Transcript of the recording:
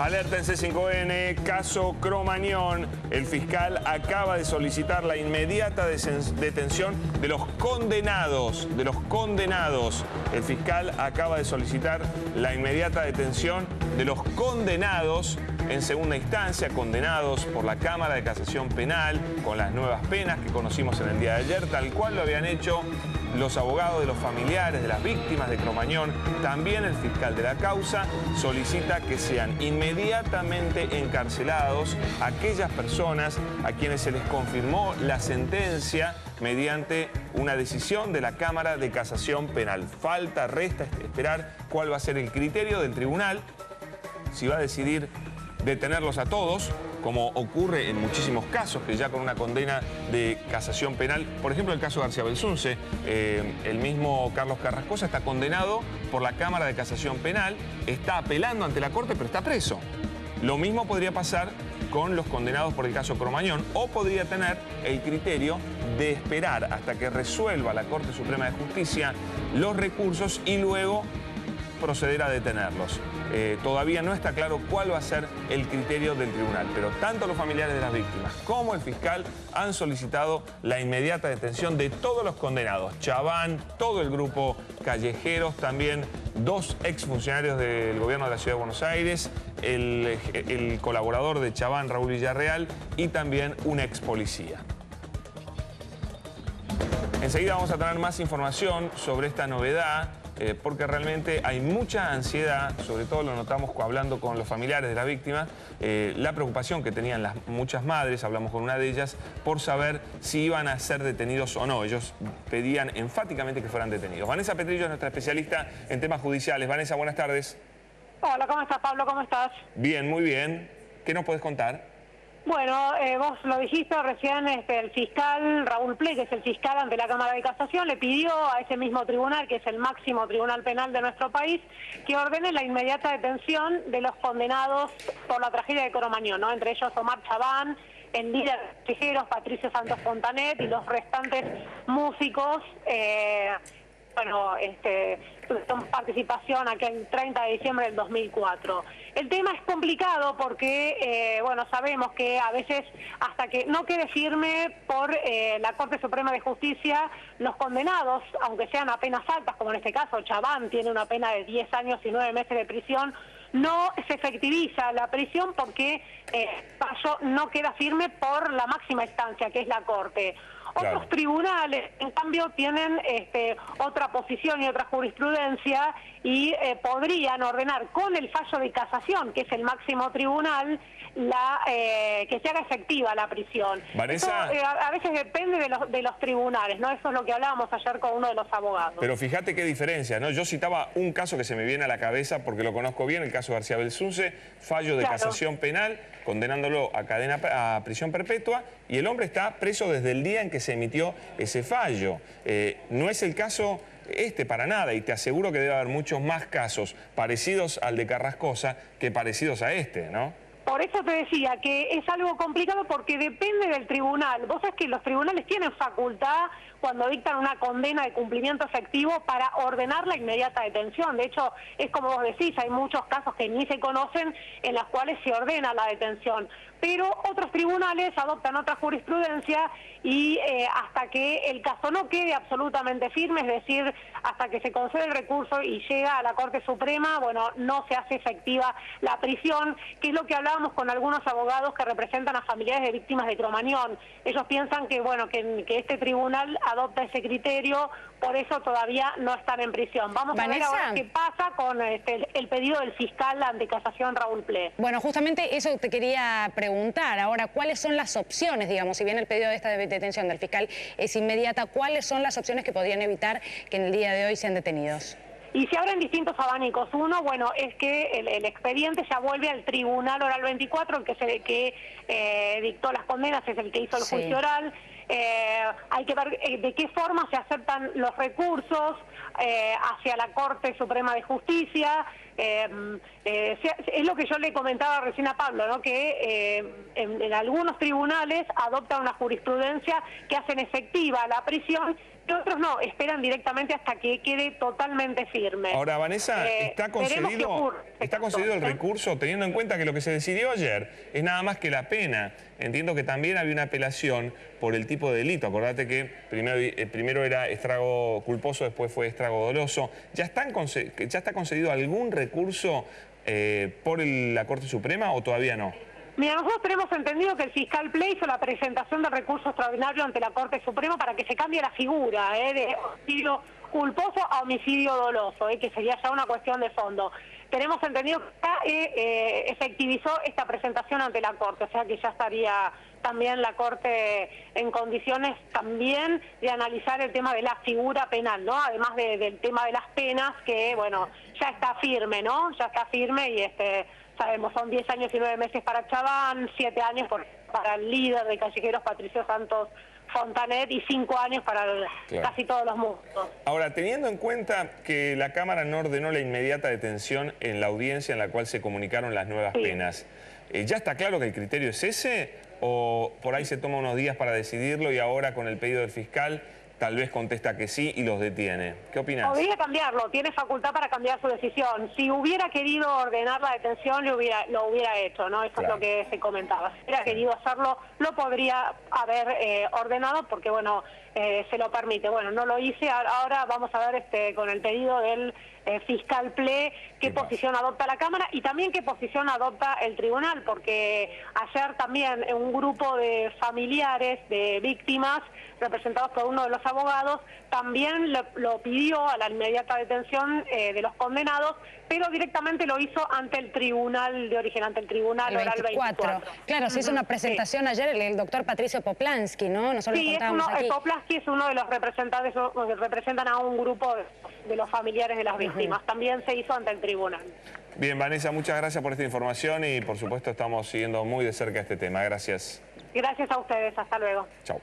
Alerta en C5N, caso Cromañón. El fiscal acaba de solicitar la inmediata detención de los condenados. El fiscal acaba de solicitar la inmediata detención de los condenados en segunda instancia, condenados por la Cámara de Casación Penal, con las nuevas penas que conocimos en el día de ayer, tal cual lo habían hecho los abogados de los familiares de las víctimas de Cromañón. También el fiscal de la causa solicita que sean inmediatamente encarcelados aquellas personas a quienes se les confirmó la sentencia mediante una decisión de la Cámara de Casación Penal. Resta esperar cuál va a ser el criterio del tribunal, si va a decidir detenerlos a todos, como ocurre en muchísimos casos, que ya con una condena de casación penal, por ejemplo el caso de García Belsunce, el mismo Carlos Carrascosa está condenado por la Cámara de Casación Penal, está apelando ante la Corte, pero está preso. Lo mismo podría pasar con los condenados por el caso Cromañón, o podría tener el criterio de esperar hasta que resuelva la Corte Suprema de Justicia los recursos y luego proceder a detenerlos. Todavía no está claro cuál va a ser el criterio del tribunal, pero tanto los familiares de las víctimas como el fiscal han solicitado la inmediata detención de todos los condenados. Chabán, todo el grupo Callejeros, también dos exfuncionarios del gobierno de la Ciudad de Buenos Aires, el colaborador de Chabán, Raúl Villarreal, y también un ex policía. Enseguida vamos a tener más información sobre esta novedad, porque realmente hay mucha ansiedad, sobre todo lo notamos hablando con los familiares de las víctimas, la preocupación que tenían muchas madres, hablamos con una de ellas, por saber si iban a ser detenidos o no. Ellos pedían enfáticamente que fueran detenidos. Vanessa Petrillo es nuestra especialista en temas judiciales. Vanessa, buenas tardes. Hola, ¿cómo estás, Pablo? ¿Cómo estás? Bien, muy bien. ¿Qué nos puedes contar? Bueno, vos lo dijiste recién, el fiscal Raúl Ple, que es el fiscal ante la Cámara de Casación, le pidió a ese mismo tribunal, que es el máximo tribunal penal de nuestro país, que ordene la inmediata detención de los condenados por la tragedia de Cromañón, ¿no? Entre ellos Omar Chabán, Endira Callejeros, Patricio Santos Fontanet y los restantes músicos, tuvieron participación aquel 30 de diciembre del 2004. El tema es complicado porque, sabemos que a veces, hasta que no quede firme por la Corte Suprema de Justicia, los condenados, aunque sean a penas altas, como en este caso Chabán tiene una pena de 10 años y 9 meses de prisión, no se efectiviza la prisión porque el fallo no queda firme por la máxima instancia, que es la Corte. Claro. Otros tribunales, en cambio, tienen otra posición y otra jurisprudencia y podrían ordenar con el fallo de casación, que es el máximo tribunal, que se haga efectiva la prisión. Vanessa, eso, a veces depende de los tribunales, ¿no? Eso es lo que hablábamos ayer con uno de los abogados. Pero fíjate qué diferencia, ¿no? Yo citaba un caso que se me viene a la cabeza porque lo conozco bien, el caso de García Belsunce, fallo de casación penal, condenándolo a prisión perpetua, y el hombre está preso desde el día en que se emitió ese fallo. No es el caso para nada, y te aseguro que debe haber muchos más casos parecidos al de Carrascosa que parecidos a ¿no? Por eso te decía que es algo complicado porque depende del tribunal. Vos sabés que los tribunales tienen facultad cuando dictan una condena de cumplimiento efectivo para ordenar la inmediata detención. De hecho, es como vos decís, hay muchos casos que ni se conocen en los cuales se ordena la detención. Pero otros tribunales adoptan otra jurisprudencia y hasta que el caso no quede absolutamente firme, es decir, hasta que se concede el recurso y llega a la Corte Suprema, no se hace efectiva la prisión, que es lo que hablábamos con algunos abogados que representan a familiares de víctimas de Cromañón. Ellos piensan que este tribunal adopta ese criterio, por eso todavía no están en prisión. Vamos Vanessa, a ver ahora qué pasa con el pedido del fiscal ante casación Raúl Ple. Bueno, justamente eso te quería preguntar. Ahora, ¿cuáles son las opciones, digamos, si bien el pedido de esta detención del fiscal es inmediata, cuáles son las opciones que podrían evitar que en el día de hoy sean detenidos? Y se abren distintos abanicos. Uno, es que el expediente ya vuelve al Tribunal Oral 24, el que dictó las condenas, es el que hizo el juicio oral. Hay que ver de qué forma se aceptan los recursos hacia la Corte Suprema de Justicia. Es lo que yo le comentaba recién a Pablo, ¿no? Que en algunos tribunales adoptan una jurisprudencia que hacen efectiva la prisión, otros no, esperan directamente hasta que quede totalmente firme. Ahora, Vanessa, ¿está concedido el ¿eh? recurso, teniendo en cuenta que lo que se decidió ayer es nada más que la pena? Entiendo que también había una apelación por el tipo de delito. Acordate que primero era estrago culposo, después fue estrago doloso. ¿Ya está concedido algún recurso por la Corte Suprema o todavía no? Mira, nosotros tenemos entendido que el fiscal Pley hizo la presentación del recurso extraordinario ante la Corte Suprema para que se cambie la figura de homicidio culposo a homicidio doloso, que sería ya una cuestión de fondo. Tenemos entendido que ya efectivizó esta presentación ante la Corte, o sea que ya estaría también la Corte en condiciones también de analizar el tema de la figura penal, ¿no? Además del tema de las penas, que bueno, ya está firme, ¿no? Ya está firme y sabemos, son 10 años y 9 meses para Chaván, 7 años para el líder de callejeros Patricio Santos Fontanet y 5 años para casi todos los mundos. Ahora, teniendo en cuenta que la Cámara no ordenó la inmediata detención en la audiencia en la cual se comunicaron las nuevas penas, ¿ya está claro que el criterio es ese o por ahí se toma unos días para decidirlo y ahora con el pedido del fiscal tal vez contesta que sí y los detiene? ¿Qué opinas? Podría cambiarlo, tiene facultad para cambiar su decisión. Si hubiera querido ordenar la detención, lo hubiera hecho, ¿no? Eso es lo que se comentaba. Si hubiera querido hacerlo, lo podría haber ordenado porque, bueno, se lo permite. Bueno, no lo hice, ahora vamos a ver con el pedido del fiscal Ple qué posición adopta la Cámara y también qué posición adopta el tribunal, porque ayer también un grupo de familiares de víctimas representados por uno de los abogados también lo pidió a la inmediata detención de los condenados, pero directamente lo hizo ante el tribunal de origen, ante el tribunal oral 24. Claro, se hizo una presentación ayer el doctor Patricio Poplansky, ¿no? Nosotros sí, Poplansky es uno de los representantes que representan a un grupo de los familiares de las víctimas. También se hizo ante el tribunal. Bien, Vanessa, muchas gracias por esta información y por supuesto estamos siguiendo muy de cerca este tema. Gracias. Gracias a ustedes, hasta luego. Chau.